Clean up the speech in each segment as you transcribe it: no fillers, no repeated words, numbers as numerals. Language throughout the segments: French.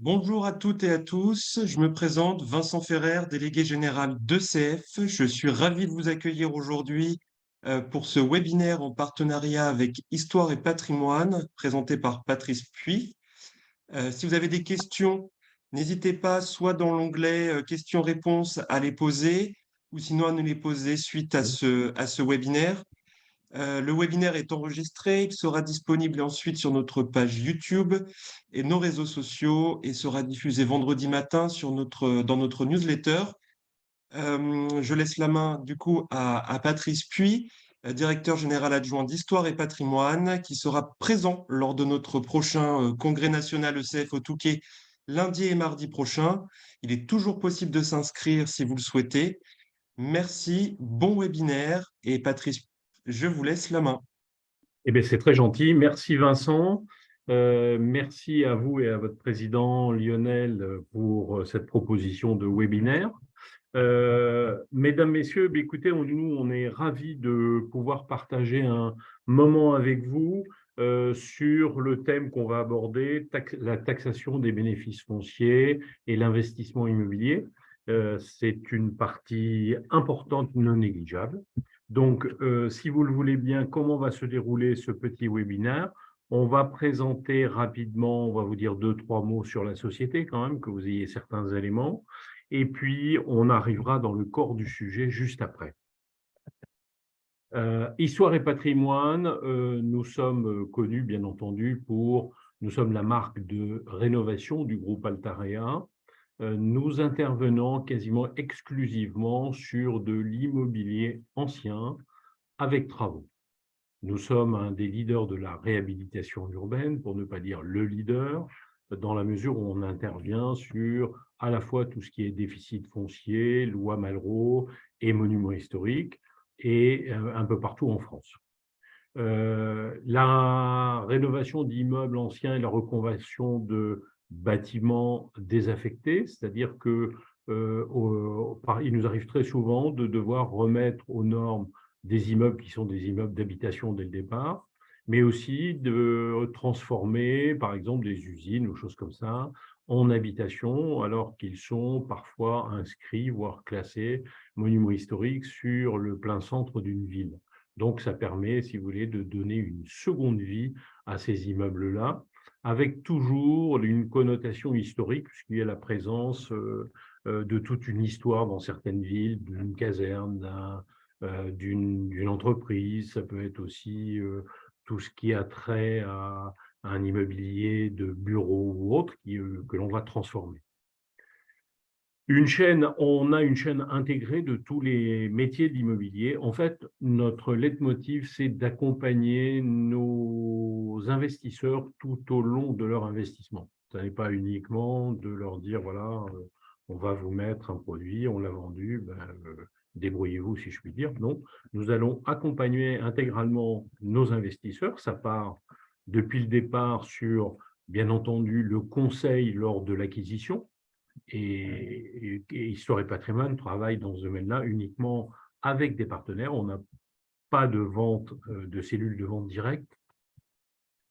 Bonjour à toutes et à tous, je me présente Vincent Ferrer, délégué général d'ECF. Je suis ravi de vous accueillir aujourd'hui pour ce webinaire en partenariat avec Histoire et Patrimoine, présenté par Patrice Puy. Si vous avez des questions, n'hésitez pas, soit dans l'onglet questions-réponses à les poser, ou sinon à nous les poser suite à ce webinaire. Le webinaire est enregistré, il sera disponible ensuite sur notre page YouTube et nos réseaux sociaux et sera diffusé vendredi matin dans notre newsletter. Je laisse la main du coup à Patrice Puy, directeur général adjoint d'Histoire et Patrimoine, qui sera présent lors de notre prochain congrès national ECF au Touquet lundi et mardi prochain. Il est toujours possible de s'inscrire si vous le souhaitez. Merci, bon webinaire et Patrice, je vous laisse la main. Eh bien, c'est très gentil. Merci Vincent. Merci à vous et à votre président Lionel pour cette proposition de webinaire. Mesdames, Messieurs, écoutez, nous, on est ravis de pouvoir partager un moment avec vous sur le thème qu'on va aborder, la taxation des bénéfices fonciers et l'investissement immobilier. C'est une partie importante, non négligeable. Donc, si vous le voulez bien, comment va se dérouler ce petit webinaire? On va présenter rapidement, on va vous dire 2-3 mots sur la société quand même, que vous ayez certains éléments. Et puis, on arrivera dans le corps du sujet juste après. Histoire et patrimoine, nous sommes connus, bien entendu, nous sommes la marque de rénovation du groupe Altarea. Nous intervenons quasiment exclusivement sur de l'immobilier ancien avec travaux. Nous sommes un des leaders de la réhabilitation urbaine, pour ne pas dire le leader, dans la mesure où on intervient sur à la fois tout ce qui est déficit foncier, loi Malraux et monuments historiques, et un peu partout en France. La rénovation d'immeubles anciens et la reconversion de bâtiments désaffectés, c'est-à-dire que il nous arrive très souvent de devoir remettre aux normes des immeubles qui sont des immeubles d'habitation dès le départ, mais aussi de transformer, par exemple, des usines ou choses comme ça en habitation, alors qu'ils sont parfois inscrits, voire classés, monuments historiques sur le plein centre d'une ville. Donc, ça permet, si vous voulez, de donner une seconde vie à ces immeubles-là, avec toujours une connotation historique, puisqu'il y a la présence de toute une histoire dans certaines villes, d'une caserne, d'une entreprise. Ça peut être aussi tout ce qui a trait à un immobilier de bureau ou autre que l'on va transformer. On a une chaîne intégrée de tous les métiers de l'immobilier. En fait, notre leitmotiv, c'est d'accompagner nos investisseurs tout au long de leur investissement. Ce n'est pas uniquement de leur dire, voilà, on va vous mettre un produit, on l'a vendu, débrouillez-vous si je puis dire. Non, nous allons accompagner intégralement nos investisseurs. Ça part depuis le départ sur, bien entendu, le conseil lors de l'acquisition. Et Histoire et Patrimoine travaille dans ce domaine-là uniquement avec des partenaires. On n'a pas de vente, de cellules de vente directe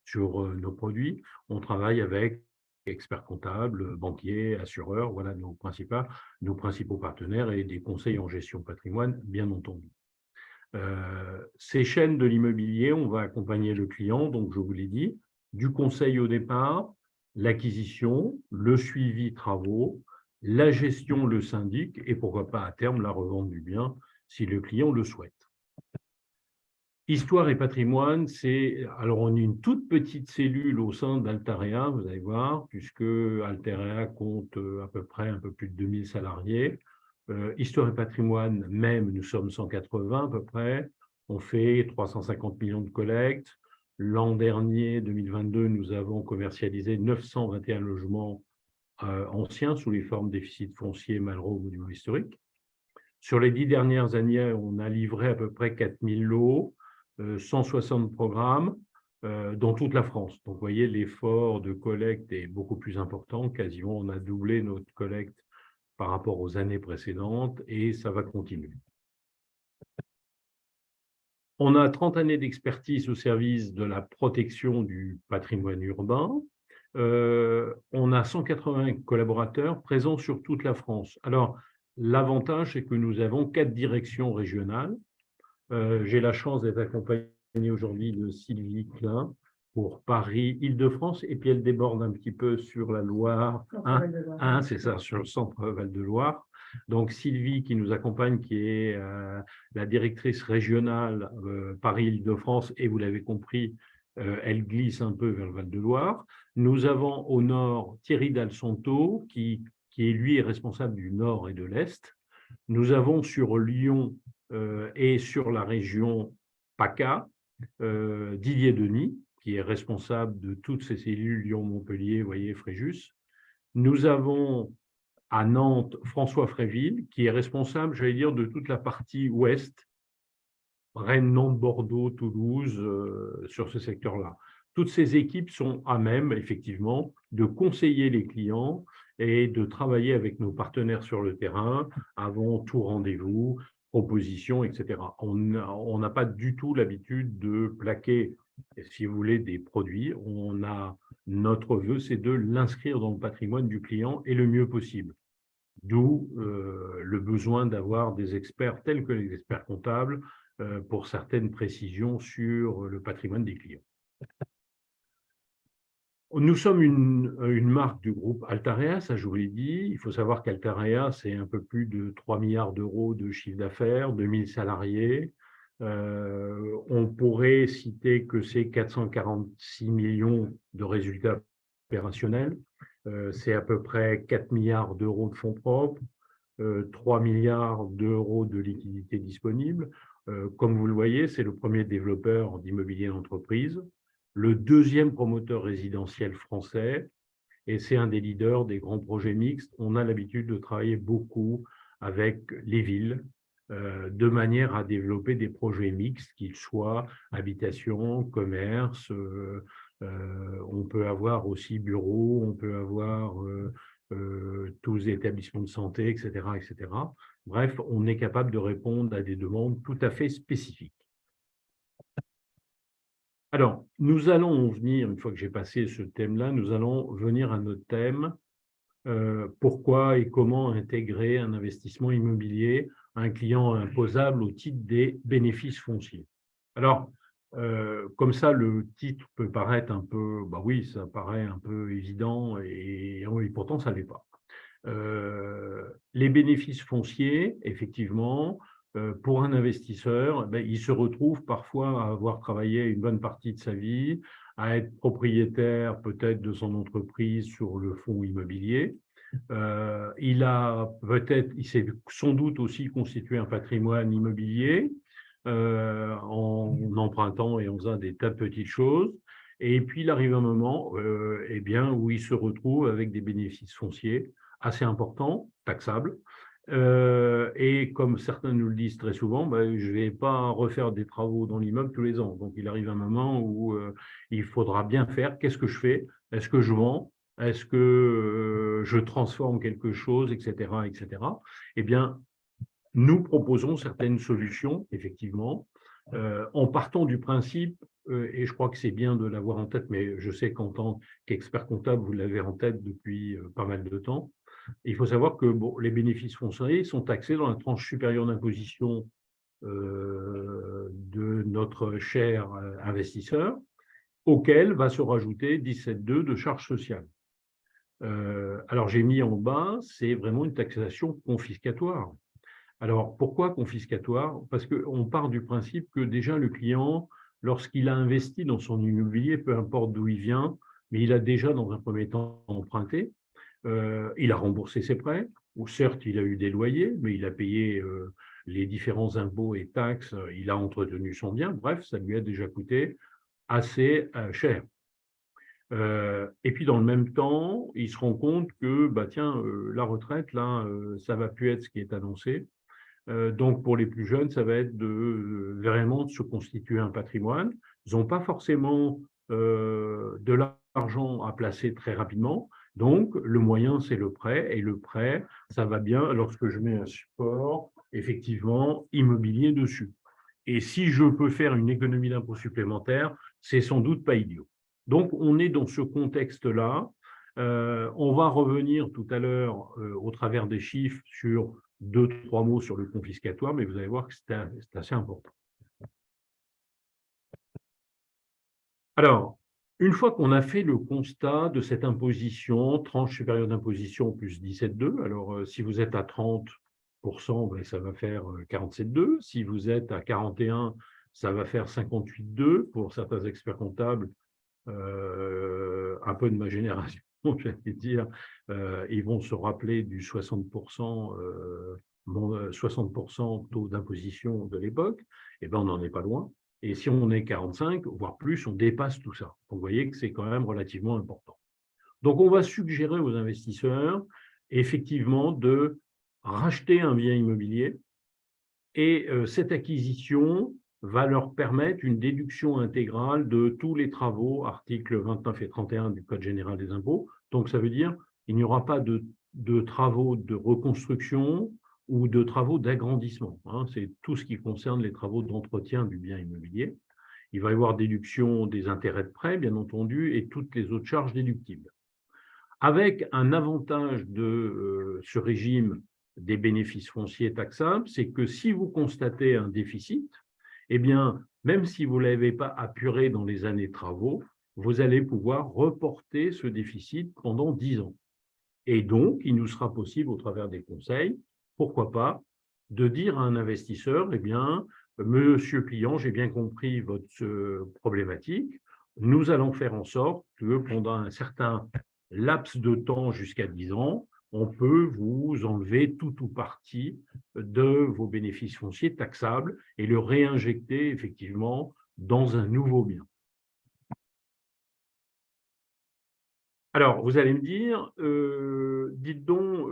sur nos produits. On travaille avec experts comptables, banquiers, assureurs, voilà nos principaux partenaires et des conseils en gestion patrimoine, bien entendu. Ces chaînes de l'immobilier, on va accompagner le client, donc je vous l'ai dit, du conseil au départ, l'acquisition, le suivi travaux, la gestion, le syndic, et pourquoi pas à terme la revente du bien si le client le souhaite. Histoire et patrimoine, alors on est une toute petite cellule au sein d'Altarea, vous allez voir, puisque Altarea compte à peu près un peu plus de 2000 salariés. Histoire et patrimoine, même, nous sommes 180 à peu près. On fait 350 millions de collectes. L'an dernier, 2022, nous avons commercialisé 921 logements anciens sous les formes déficit foncier, Malraux, monuments historiques. Sur les 10 dernières années, on a livré à peu près 4000 lots, 160 programmes dans toute la France. Donc, vous voyez, l'effort de collecte est beaucoup plus important. Quasiment, on a doublé notre collecte par rapport aux années précédentes et ça va continuer. On a 30 années d'expertise au service de la protection du patrimoine urbain. On a 180 collaborateurs présents sur toute la France. Alors, l'avantage, c'est que nous avons 4 directions régionales. J'ai la chance d'être accompagné aujourd'hui de Sylvie Klein pour Paris, Île-de-France, et puis elle déborde un petit peu sur la Loire. C'est ça, sur le centre Val-de-Loire. Donc Sylvie qui nous accompagne, qui est la directrice régionale Paris-Île-de-France, et vous l'avez compris, elle glisse un peu vers le Val-de-Loire. Nous avons au nord Thierry Dalsonto, qui lui est responsable du nord et de l'est. Nous avons sur Lyon et sur la région PACA, Didier Denis, qui est responsable de toutes ces cellules Lyon-Montpellier, vous voyez, Fréjus. Nous avons à Nantes François Fréville, qui est responsable, j'allais dire, de toute la partie ouest, Rennes, Nantes, Bordeaux, Toulouse, sur ce secteur-là. Toutes ces équipes sont à même, effectivement, de conseiller les clients et de travailler avec nos partenaires sur le terrain avant tout rendez-vous, propositions, etc. On n'a pas du tout l'habitude de plaquer, si vous voulez, des produits. Notre vœu, c'est de l'inscrire dans le patrimoine du client et le mieux possible. D'où le besoin d'avoir des experts tels que les experts comptables pour certaines précisions sur le patrimoine des clients. Nous sommes une marque du groupe Altarea, ça je vous l'ai dit. Il faut savoir qu'Altarea, c'est un peu plus de 3 milliards d'euros de chiffre d'affaires, 2000 salariés. On pourrait citer que c'est 446 millions de résultats opérationnels. C'est à peu près 4 milliards d'euros de fonds propres, 3 milliards d'euros de liquidités disponibles. Comme vous le voyez, c'est le premier développeur d'immobilier d'entreprise, le deuxième promoteur résidentiel français, et c'est un des leaders des grands projets mixtes. On a l'habitude de travailler beaucoup avec les villes, de manière à développer des projets mixtes, qu'ils soient habitation, commerce, on peut avoir aussi bureaux, on peut avoir tous les établissements de santé, etc., etc. Bref, on est capable de répondre à des demandes tout à fait spécifiques. Alors, nous allons venir, une fois que j'ai passé ce thème-là, nous allons venir à notre thème, pourquoi et comment intégrer un investissement immobilier à un client imposable au titre des bénéfices fonciers. Alors, comme ça, le titre peut paraître un peu, bah oui, ça paraît un peu évident, et pourtant, ça ne l'est pas. Les bénéfices fonciers, effectivement, pour un investisseur, il se retrouve parfois à avoir travaillé une bonne partie de sa vie, à être propriétaire peut-être de son entreprise sur le fonds immobilier. Il s'est sans doute aussi constitué un patrimoine immobilier en empruntant et en faisant des tas de petites choses. Et puis, il arrive un moment où il se retrouve avec des bénéfices fonciers assez importants, taxables. Et comme certains nous le disent très souvent, je ne vais pas refaire des travaux dans l'immeuble tous les ans. Donc, il arrive un moment où il faudra bien faire. Qu'est-ce que je fais? Est-ce que je vends? Est-ce que je transforme quelque chose, etc., etc. Eh bien, nous proposons certaines solutions, effectivement, en partant du principe, et je crois que c'est bien de l'avoir en tête, mais je sais qu'en tant qu'expert comptable, vous l'avez en tête depuis pas mal de temps. Il faut savoir que les bénéfices fonciers sont taxés dans la tranche supérieure d'imposition de notre cher investisseur, auquel va se rajouter 17,2 de charges sociales. Alors, j'ai mis en bas, c'est vraiment une taxation confiscatoire. Alors, pourquoi confiscatoire? Parce qu'on part du principe que déjà le client, lorsqu'il a investi dans son immobilier, peu importe d'où il vient, mais il a déjà dans un premier temps emprunté, il a remboursé ses prêts, ou certes il a eu des loyers, mais il a payé les différents impôts et taxes, il a entretenu son bien, bref, ça lui a déjà coûté assez cher. Et puis dans le même temps, il se rend compte que la retraite, là, ça ne va plus être ce qui est annoncé. Donc pour les plus jeunes, ça va être vraiment de se constituer un patrimoine. Ils n'ont pas forcément de l'argent à placer très rapidement. Donc le moyen, c'est le prêt. Et le prêt, ça va bien lorsque je mets un support, effectivement, immobilier dessus. Et si je peux faire une économie d'impôt supplémentaire, c'est sans doute pas idiot. Donc, on est dans ce contexte-là. On va revenir tout à l'heure, au travers des chiffres, sur 2-3 mots sur le confiscatoire, mais vous allez voir que c'est assez important. Alors, une fois qu'on a fait le constat de cette imposition, tranche supérieure d'imposition plus 17,2, alors si vous êtes à 30%, ben, ça va faire 47,2. Si vous êtes à 41, ça va faire 58,2. Pour certains experts comptables, un peu de ma génération, j'allais dire, ils vont se rappeler du 60%, 60% taux d'imposition de l'époque. Eh ben, on n'en est pas loin. Et si on est 45, voire plus, on dépasse tout ça. Donc, vous voyez que c'est quand même relativement important. Donc, on va suggérer aux investisseurs, effectivement, de racheter un bien immobilier et cette acquisition va leur permettre une déduction intégrale de tous les travaux, articles 29 et 31 du Code général des impôts. Donc, ça veut dire qu'il n'y aura pas de travaux de reconstruction ou de travaux d'agrandissement. C'est tout ce qui concerne les travaux d'entretien du bien immobilier. Il va y avoir déduction des intérêts de prêt, bien entendu, et toutes les autres charges déductibles. Avec un avantage de ce régime des bénéfices fonciers taxables, c'est que si vous constatez un déficit, eh bien, même si vous ne l'avez pas apuré dans les années de travaux, vous allez pouvoir reporter ce déficit pendant 10 ans. Et donc, il nous sera possible, au travers des conseils, pourquoi pas, de dire à un investisseur, eh bien, monsieur client, j'ai bien compris votre problématique, nous allons faire en sorte que pendant un certain laps de temps, jusqu'à 10 ans, on peut vous enlever tout ou partie de vos bénéfices fonciers taxables et le réinjecter effectivement dans un nouveau bien. Alors, vous allez me dire, dites donc,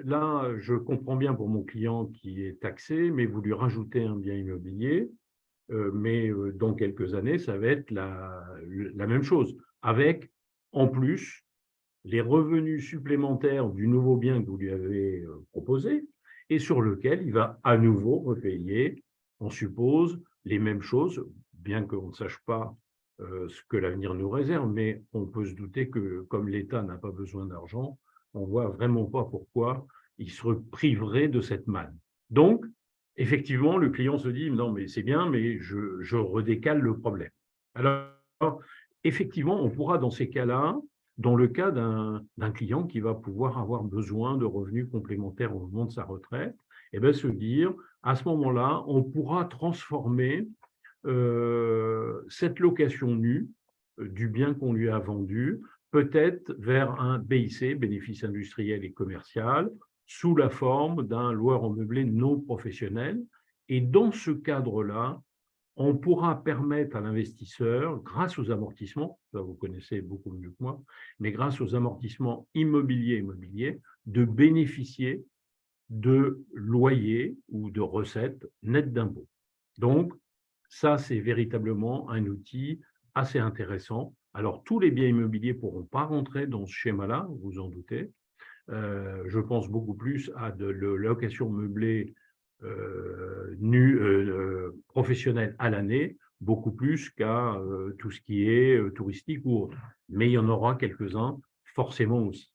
là, je comprends bien pour mon client qui est taxé, mais vous lui rajoutez un bien immobilier, mais dans quelques années, ça va être la même chose, avec, en plus, les revenus supplémentaires du nouveau bien que vous lui avez proposé et sur lequel il va à nouveau repayer, on suppose, les mêmes choses, bien qu'on ne sache pas ce que l'avenir nous réserve, mais on peut se douter que comme l'État n'a pas besoin d'argent, on ne voit vraiment pas pourquoi il se priverait de cette manne. Donc, effectivement, le client se dit « non, mais c'est bien, mais je redécale le problème ». Alors, effectivement, on pourra dans ces cas-là, dans le cas d'un client qui va pouvoir avoir besoin de revenus complémentaires au moment de sa retraite, eh bien, se dire, à ce moment-là, on pourra transformer cette location nue du bien qu'on lui a vendu, peut-être vers un BIC, bénéfice industriel et commercial, sous la forme d'un loueur en meublé non professionnel. Et dans ce cadre-là, on pourra permettre à l'investisseur, grâce aux amortissements, ça vous connaissez beaucoup mieux que moi, mais grâce aux amortissements immobiliers, de bénéficier de loyers ou de recettes nettes d'impôts. Donc, ça, c'est véritablement un outil assez intéressant. Alors, tous les biens immobiliers ne pourront pas rentrer dans ce schéma-là, vous vous en doutez. Je pense beaucoup plus à de la location meublée professionnelle à l'année, beaucoup plus qu'à tout ce qui est touristique ou autre. Mais il y en aura quelques-uns forcément aussi.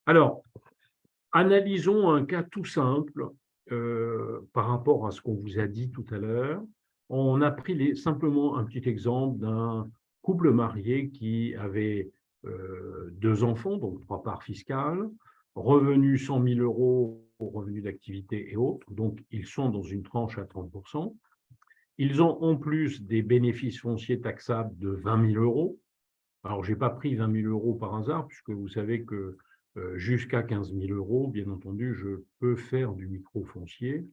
Alors, analysons un cas tout simple par rapport à ce qu'on vous a dit tout à l'heure. On a pris simplement un petit exemple d'un couple marié qui avait 2 enfants, donc 3 parts fiscales, revenus 100 000 € pour revenus d'activité et autres, donc ils sont dans une tranche à 30%. Ils ont en plus des bénéfices fonciers taxables de 20 000 €. Alors, je n'ai pas pris 20 000 € par hasard, puisque vous savez que jusqu'à 15 000 €, bien entendu, je peux faire du micro-foncier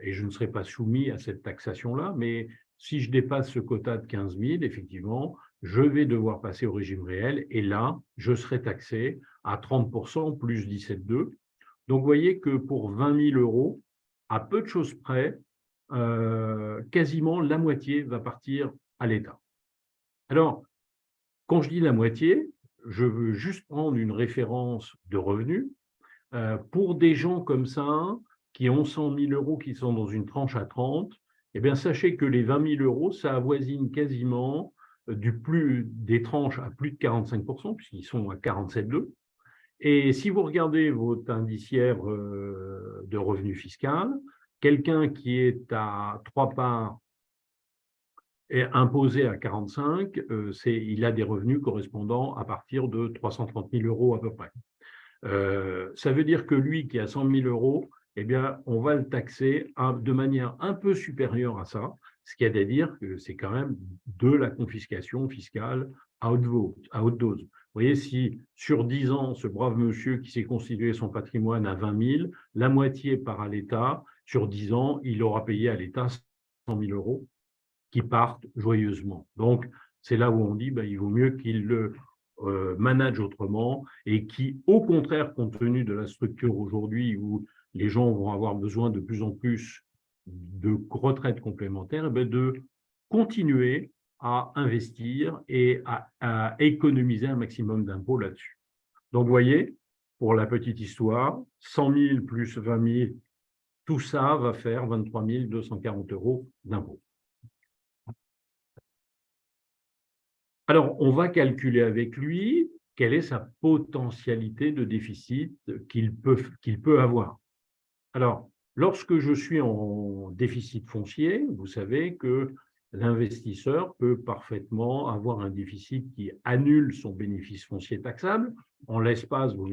et je ne serai pas soumis à cette taxation-là. Mais si je dépasse ce quota de 15 000, effectivement, je vais devoir passer au régime réel et là, je serai taxé à 30% plus 17,2. Donc, vous voyez que pour 20 000 €, à peu de choses près, quasiment la moitié va partir à l'État. Alors, quand je dis la moitié, je veux juste prendre une référence de revenus. Pour des gens comme ça, qui ont 100 000 € qui sont dans une tranche à 30, eh bien, sachez que les 20 000 euros, ça avoisine quasiment des tranches à plus de 45%, puisqu'ils sont à 47,2. Et si vous regardez votre indiciaire de revenu fiscal, quelqu'un qui est à 3 parts et imposé à 45, il a des revenus correspondant à partir de 330 000 euros à peu près. Ça veut dire que lui qui a 100 000 euros, eh bien, on va le taxer de manière un peu supérieure à ça, ce qui est à dire que c'est quand même de la confiscation fiscale à haute dose. Vous voyez, si sur 10 ans, ce brave monsieur qui s'est constitué son patrimoine à 20 000, la moitié part à l'État, sur 10 ans, il aura payé à l'État 100 000 euros qui partent joyeusement. Donc, c'est là où on dit il vaut mieux qu'il le manage autrement et qui, au contraire, compte tenu de la structure aujourd'hui où les gens vont avoir besoin de plus en plus de retraites complémentaires, de continuer à investir et à économiser un maximum d'impôts là-dessus. Donc, vous voyez, pour la petite histoire, 100 000 plus 20 000, tout ça va faire 23 240 euros d'impôts. Alors, on va calculer avec lui quelle est sa potentialité de déficit qu'il peut avoir. Alors, lorsque je suis en déficit foncier, vous savez que l'investisseur peut parfaitement avoir un déficit qui annule son bénéfice foncier taxable. En l'espèce, vous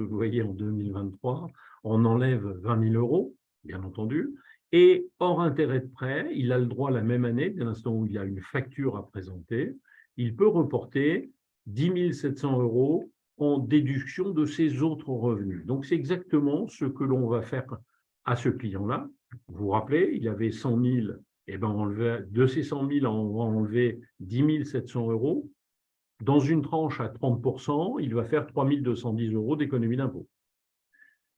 voyez, en 2023, on enlève 20 000 euros, bien entendu, et hors intérêt de prêt, il a le droit la même année, dès l'instant où il a une facture à présenter, il peut reporter 10 700 euros en déduction de ses autres revenus. Donc, c'est exactement ce que l'on va faire à ce client-là. Vous vous rappelez, il avait 100 000, et de ces 100 000, on va enlever 10 700 euros. Dans une tranche à 30%, il va faire 3 210 euros d'économie d'impôt.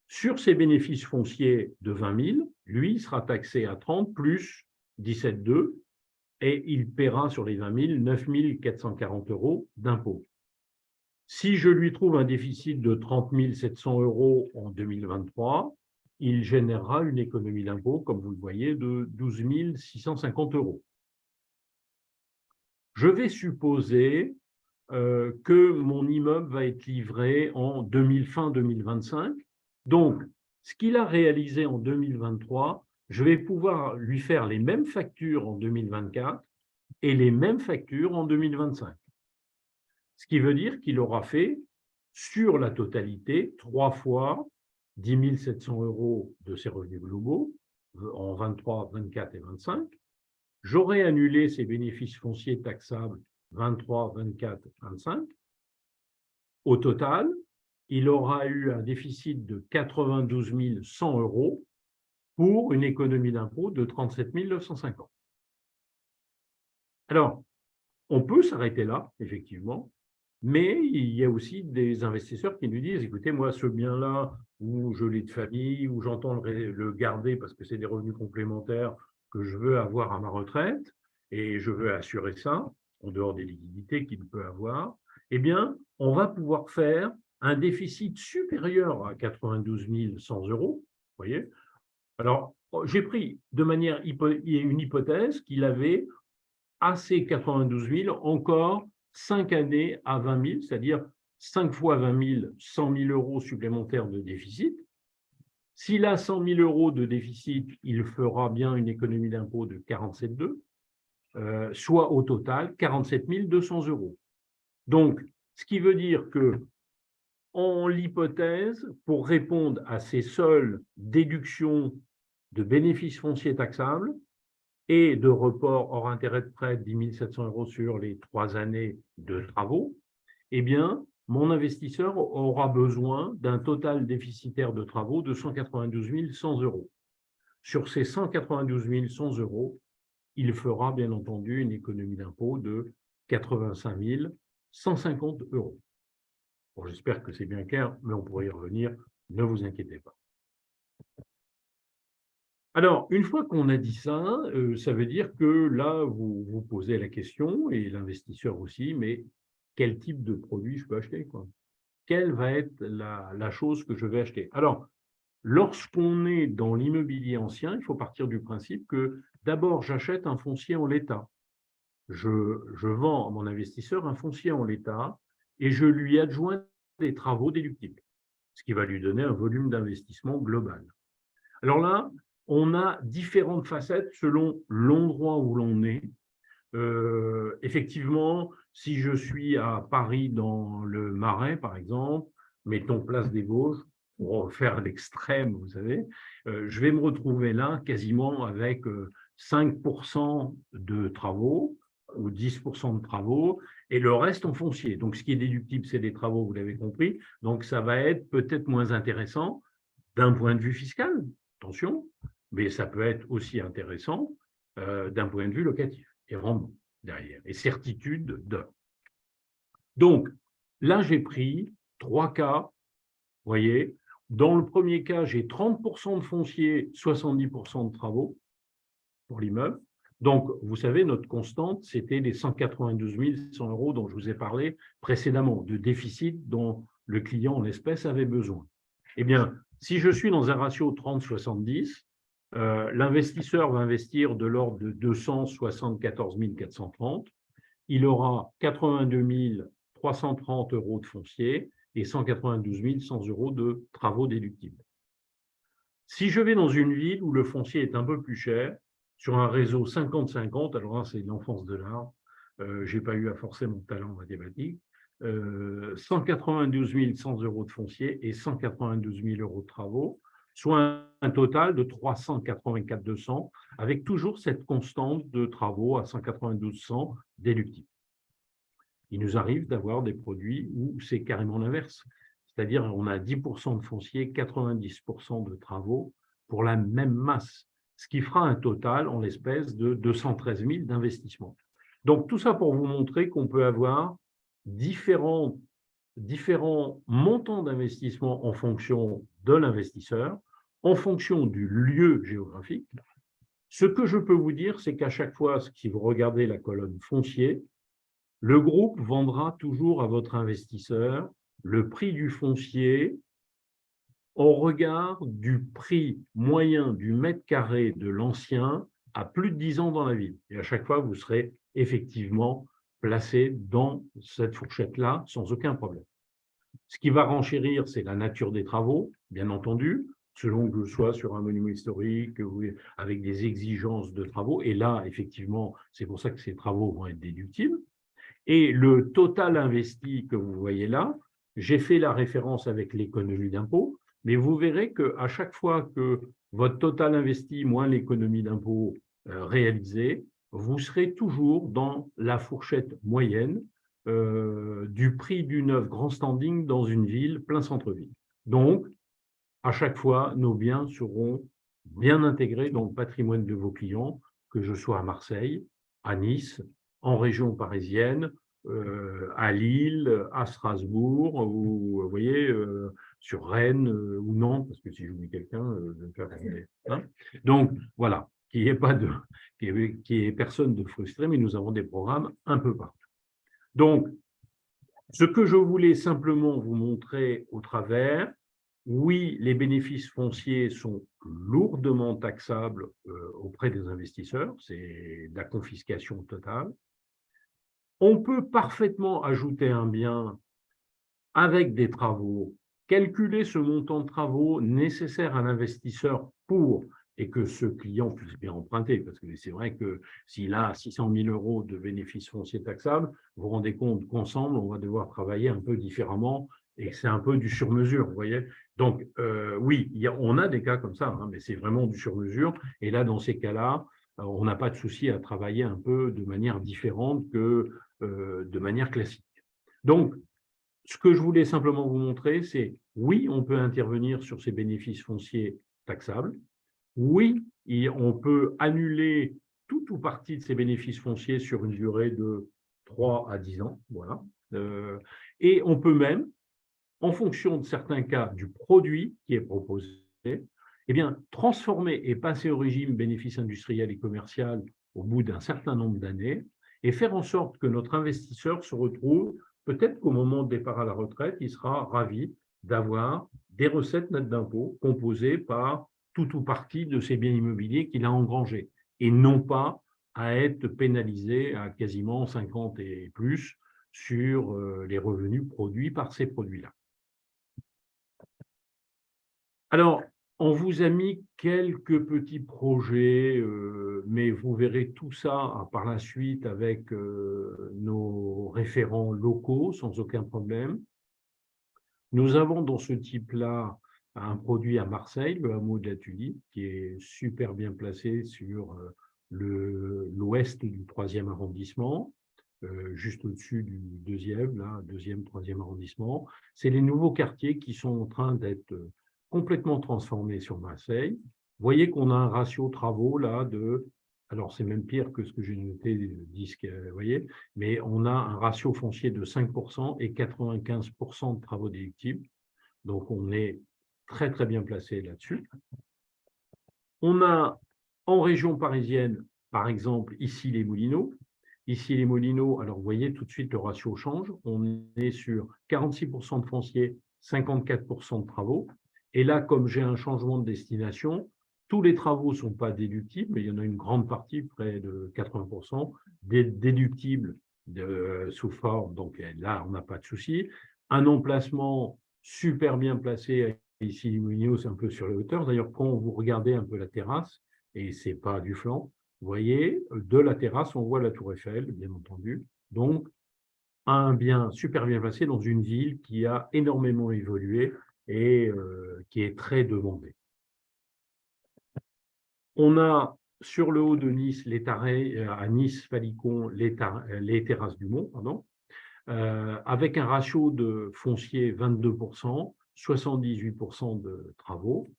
Sur ses bénéfices fonciers de 20 000, lui, il sera taxé à 30 plus 17,2 et il paiera sur les 20 000 9 440 euros d'impôt. Si je lui trouve un déficit de 30 700 euros en 2023, il générera une économie d'impôt, comme vous le voyez, de 12 650 euros. Je vais supposer que mon immeuble va être livré en fin 2025. Donc, ce qu'il a réalisé en 2023, je vais pouvoir lui faire les mêmes factures en 2024 et les mêmes factures en 2025. Ce qui veut dire qu'il aura fait, sur la totalité, 3 fois 10 700 euros de ses revenus globaux, en 23, 24 et 25. J'aurai annulé ses bénéfices fonciers taxables 23, 24, 25. Au total, il aura eu un déficit de 92 100 euros pour une économie d'impôt de 37 950. Alors, on peut s'arrêter là, effectivement, mais il y a aussi des investisseurs qui nous disent, écoutez, moi, ce bien-là, où je l'ai de famille, où j'entends le garder parce que c'est des revenus complémentaires que je veux avoir à ma retraite, et je veux assurer ça, en dehors des liquidités qu'il peut avoir, eh bien, on va pouvoir faire un déficit supérieur à 92 100 euros, vous voyez. Alors, j'ai pris de manière une hypothèse qu'il avait à ces 92 000 encore 5 années à 20 000, c'est-à-dire 5 fois 20 000, 100 000 euros supplémentaires de déficit. S'il a 100 000 euros de déficit, il fera bien une économie d'impôt de 47,2, soit au total 47 200 euros. Donc, ce qui veut dire que, en l'hypothèse, pour répondre à ces seules déductions de bénéfices fonciers taxables et de report hors intérêt de prêt de 10 700 euros sur les 3 années de travaux, eh bien, mon investisseur aura besoin d'un total déficitaire de travaux de 192 100 euros. Sur ces 192 100 euros, il fera bien entendu une économie d'impôt de 85 150 euros. Bon, j'espère que c'est bien clair, mais on pourrait y revenir, ne vous inquiétez pas. Alors, une fois qu'on a dit ça, ça veut dire que là, vous vous posez la question, et l'investisseur aussi, mais quel type de produit je peux acheter, quoi? Quelle va être la chose que je vais acheter? Alors, Lorsqu'on est dans l'immobilier ancien, il faut partir du principe que d'abord, j'achète un foncier en l'état. Je vends à mon investisseur un foncier en l'état et je lui adjoins des travaux déductibles, ce qui va lui donner un volume d'investissement global. Alors là, on a différentes facettes selon l'endroit où l'on est. Effectivement, si je suis à Paris dans le Marais, par exemple, mettons place des Vosges, pour faire l'extrême, vous savez, je vais me retrouver là quasiment avec 5% de travaux ou 10% de travaux et le reste en foncier. Donc, ce qui est déductible, c'est des travaux, vous l'avez compris. Donc, ça va être peut-être moins intéressant d'un point de vue fiscal, attention, mais ça peut être aussi intéressant d'un point de vue locatif et rendement derrière, et certitude de. Donc, là, j'ai pris 3 cas, vous voyez. Dans le premier cas, j'ai 30% de foncier, 70% de travaux pour l'immeuble. Donc, vous savez, notre constante, c'était les 192 100 euros dont je vous ai parlé précédemment, de déficit dont le client en espèces avait besoin. Eh bien, si je suis dans un ratio 30-70, l'investisseur va investir de l'ordre de 274 430. Il aura 82 330 euros de foncier et 192 100 euros de travaux déductibles. Si je vais dans une ville où le foncier est un peu plus cher, sur un réseau 50-50, alors là, c'est l'enfance de l'art, je n'ai pas eu à forcer mon talent en mathématiques, 192 100 euros de foncier et 192 000 euros de travaux, soit un total de 384 200, avec toujours cette constante de travaux à 192 100 déductibles. Il nous arrive d'avoir des produits où c'est carrément l'inverse. C'est-à-dire on a 10% de foncier, 90% de travaux pour la même masse, ce qui fera un total en l'espèce de 213 000 d'investissement. Donc tout ça pour vous montrer qu'on peut avoir différents montants d'investissement en fonction de l'investisseur, en fonction du lieu géographique. Ce que je peux vous dire, c'est qu'à chaque fois, si vous regardez la colonne foncier, le groupe vendra toujours à votre investisseur le prix du foncier au regard du prix moyen du mètre carré de l'ancien à plus de 10 ans dans la ville. Et à chaque fois, vous serez effectivement placé dans cette fourchette-là sans aucun problème. Ce qui va renchérir, c'est la nature des travaux, bien entendu, selon que je sois sur un monument historique ou avec des exigences de travaux. Et là, effectivement, c'est pour ça que ces travaux vont être déductibles. Et le total investi que vous voyez là, j'ai fait la référence avec l'économie d'impôt, mais vous verrez qu'à chaque fois que votre total investi moins l'économie d'impôt réalisée, vous serez toujours dans la fourchette moyenne du prix d'une œuvre grand standing dans une ville, plein centre-ville. Donc, à chaque fois, nos biens seront bien intégrés dans le patrimoine de vos clients, que je sois à Marseille, à Nice, en région parisienne, à Lille, à Strasbourg, ou vous voyez, sur Rennes ou Nantes, parce que si j'oublie quelqu'un, je vais me faire regarder. Hein. Donc voilà, qu'il n'y ait pas de, qu'il y ait personne de frustré, mais nous avons des programmes un peu partout. Donc, ce que je voulais simplement vous montrer au travers, oui, les bénéfices fonciers sont lourdement taxables auprès des investisseurs, c'est de la confiscation totale. On peut parfaitement ajouter un bien avec des travaux, calculer ce montant de travaux nécessaire à l'investisseur pour, et que ce client puisse bien emprunter, parce que c'est vrai que s'il a 600 000 euros de bénéfices fonciers taxables, vous vous rendez compte qu'ensemble, on va devoir travailler un peu différemment et que c'est un peu du sur-mesure, vous voyez. Donc, oui, on a des cas comme ça, hein, mais c'est vraiment du sur-mesure. Et là, dans ces cas-là, on n'a pas de souci à travailler un peu de manière différente que de manière classique. Donc, ce que je voulais simplement vous montrer, c'est oui, on peut intervenir sur ces bénéfices fonciers taxables. Oui, on peut annuler tout ou partie de ces bénéfices fonciers sur une durée de 3 à 10 ans. Voilà. Et on peut même, en fonction de certains cas du produit qui est proposé, eh bien, transformer et passer au régime bénéfice industriel et commercial au bout d'un certain nombre d'années et faire en sorte que notre investisseur se retrouve, peut-être qu'au moment de départ à la retraite, il sera ravi d'avoir des recettes nettes d'impôts composées par tout ou partie de ces biens immobiliers qu'il a engrangés, et non pas à être pénalisé à quasiment 50 et plus sur les revenus produits par ces produits-là. Alors, on vous a mis quelques petits projets, mais vous verrez tout ça par la suite avec nos référents locaux sans aucun problème. Nous avons dans ce type-là un produit à Marseille, le hameau de la Tulipe, qui est super bien placé sur l'ouest du 3e arrondissement, juste au-dessus du 2e, là, 2e, 3e arrondissement. C'est les nouveaux quartiers qui sont en train d'être complètement transformés sur Marseille. Vous voyez qu'on a un ratio travaux là de, alors c'est même pire que ce que j'ai noté, 10, vous voyez, mais on a un ratio foncier de 5% et 95% de travaux déductibles. Donc, on est très, très bien placé là-dessus. On a en région parisienne, par exemple, ici les Moulineaux. Ici les Moulineaux, alors vous voyez tout de suite le ratio change. On est sur 46% de foncier, 54% de travaux. Et là, comme j'ai un changement de destination, tous les travaux ne sont pas déductibles, mais il y en a une grande partie, près de 80%, déductibles sous forme. Donc là, on n'a pas de souci. Un emplacement super bien placé ici, les Moulineaux, c'est un peu sur les hauteurs. D'ailleurs, quand vous regardez un peu la terrasse, et ce n'est pas du flanc, vous voyez, de la terrasse, on voit la Tour Eiffel, bien entendu. Donc, un bien super bien placé dans une ville qui a énormément évolué et qui est très demandée. On a sur le haut de Nice, à Nice, Falicon, les terrasses du Mont, pardon, avec un ratio de foncier 22%, 78% de travaux.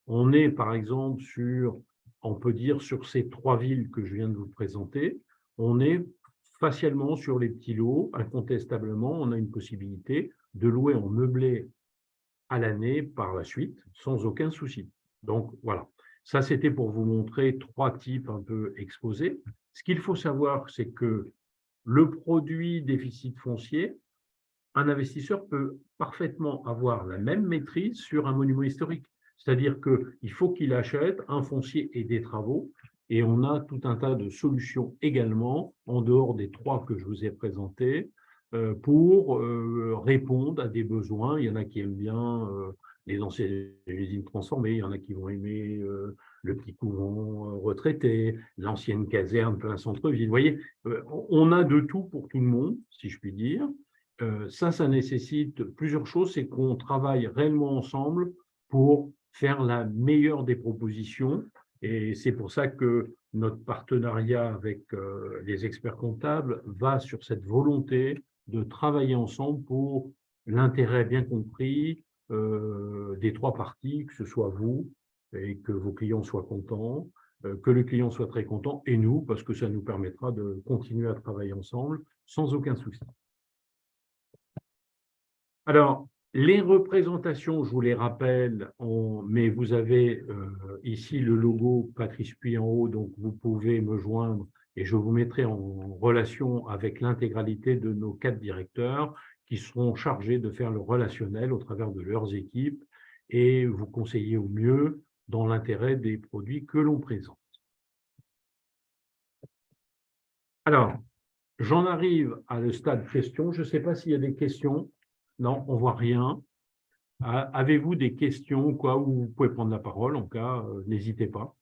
On est par exemple sur, on peut dire sur ces 3 villes que je viens de vous présenter, on est facialement sur les petits lots, incontestablement, on a une possibilité de louer en meublé à l'année par la suite, sans aucun souci. Donc voilà, ça c'était pour vous montrer 3 types un peu exposés. Ce qu'il faut savoir, c'est que le produit déficit foncier, un investisseur peut parfaitement avoir la même maîtrise sur un monument historique. C'est-à-dire qu'il faut qu'il achète un foncier et des travaux, et on a tout un tas de solutions également, en dehors des 3 que je vous ai présentés, pour répondre à des besoins. Il y en a qui aiment bien les anciennes usines transformées, il y en a qui vont aimer le petit couvent retraité, l'ancienne caserne plein centre-ville. Vous voyez, on a de tout pour tout le monde, si je puis dire. Ça nécessite plusieurs choses, c'est qu'on travaille réellement ensemble pour faire la meilleure des propositions. Et c'est pour ça que notre partenariat avec les experts comptables va sur cette volonté de travailler ensemble pour l'intérêt bien compris des 3 parties, que ce soit vous et que vos clients soient contents, que le client soit très content et nous, parce que ça nous permettra de continuer à travailler ensemble sans aucun souci. Alors, les représentations, je vous les rappelle, mais vous avez ici le logo Patrice Puy en haut, donc vous pouvez me joindre et je vous mettrai en relation avec l'intégralité de nos 4 directeurs qui seront chargés de faire le relationnel au travers de leurs équipes et vous conseiller au mieux dans l'intérêt des produits que l'on présente. Alors, j'en arrive à le stade questions. Je ne sais pas s'il y a des questions. Non, on ne voit rien. Avez-vous des questions quoi, où vous pouvez prendre la parole? En cas, n'hésitez pas.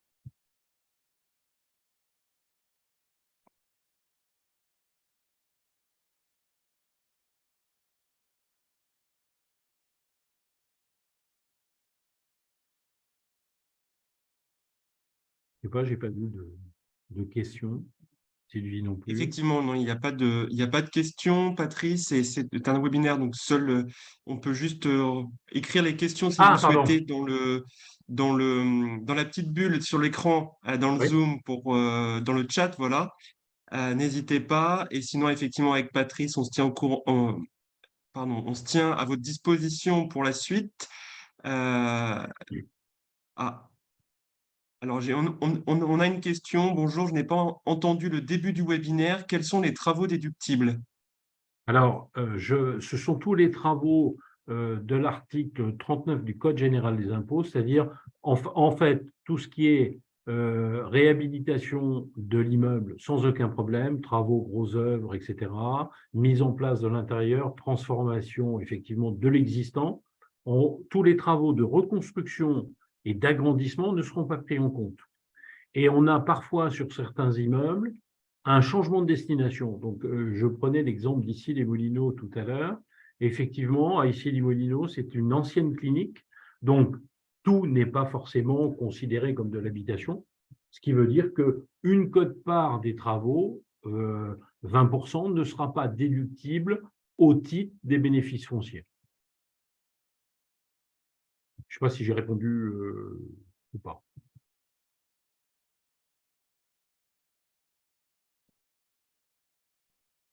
Je sais pas, j'ai pas vu de questions. Sylvie non plus. Effectivement, non, il y a pas de questions, Patrice, et c'est un webinaire, donc seul, on peut juste écrire les questions si vous Ah, le souhaitez pardon. dans la petite bulle sur l'écran, dans le Oui. Zoom, dans le chat, voilà. N'hésitez pas. Et sinon, effectivement, avec Patrice, on se tient au courant, pardon, on se tient à votre disposition pour la suite. Euh, ah, alors, on a une question. Bonjour, je n'ai pas entendu le début du webinaire. Quels sont les travaux déductibles? Alors, ce sont tous les travaux de l'article 39 du Code général des impôts, c'est-à-dire en fait tout ce qui est réhabilitation de l'immeuble sans aucun problème, travaux, grosses œuvres, etc., mise en place de l'intérieur, transformation effectivement de l'existant. Tous les travaux de reconstruction et d'agrandissement ne seront pas pris en compte. Et on a parfois sur certains immeubles un changement de destination. Donc, je prenais l'exemple d'Issy-les-Moulineaux tout à l'heure. Effectivement, à Issy-les-Moulineaux, c'est une ancienne clinique, donc tout n'est pas forcément considéré comme de l'habitation, ce qui veut dire qu'une quote-part des travaux, 20%, ne sera pas déductible au titre des bénéfices fonciers. Je ne sais pas si j'ai répondu ou pas.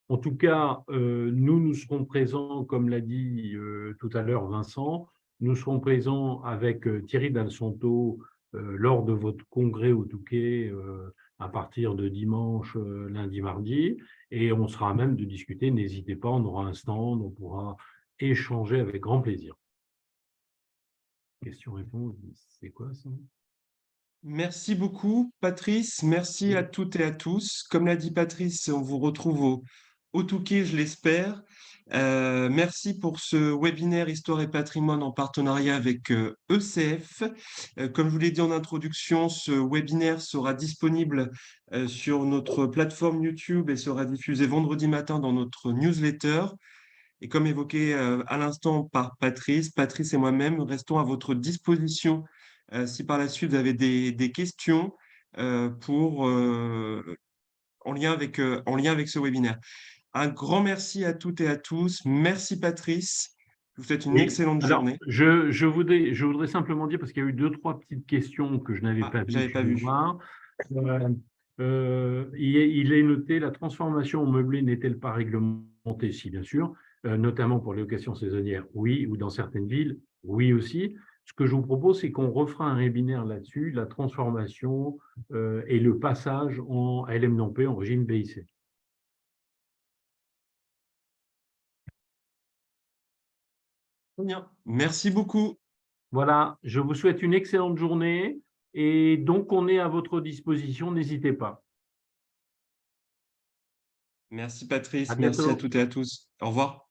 En tout cas, nous serons présents, comme l'a dit tout à l'heure Vincent, nous serons présents avec Thierry Dalsonto lors de votre congrès au Touquet à partir de dimanche, lundi, mardi, et on sera à même de discuter. N'hésitez pas, on aura un stand, on pourra échanger avec grand plaisir. Question-réponse, c'est quoi ça? Merci beaucoup, Patrice. Merci à toutes et à tous. Comme l'a dit Patrice, on vous retrouve au Touquet, je l'espère. Merci pour ce webinaire Histoire et patrimoine en partenariat avec ECF. Comme je vous l'ai dit en introduction, ce webinaire sera disponible sur notre plateforme YouTube et sera diffusé vendredi matin dans notre newsletter. Et comme évoqué à l'instant par Patrice, Patrice et moi-même restons à votre disposition si par la suite vous avez des questions en lien avec ce webinaire. Un grand merci à toutes et à tous. Merci Patrice. Je vous souhaite une Oui, excellente alors journée. je voudrais simplement dire, parce qu'il y a eu 2-3 petites questions que je n'avais Ah, pas vues j'avais de pas vu. mémoire. Il est noté, la transformation en meublé n'est-elle pas réglementée? Si, bien sûr, notamment pour les locations saisonnières, oui, ou dans certaines villes, oui aussi. Ce que je vous propose, c'est qu'on refera un webinaire là-dessus, la transformation et le passage en LMNP, en régime BIC. Très bien. Merci beaucoup. Voilà, je vous souhaite une excellente journée et donc on est à votre disposition, n'hésitez pas. Merci À Patrice. Merci à bientôt. toutes et à tous. Au revoir.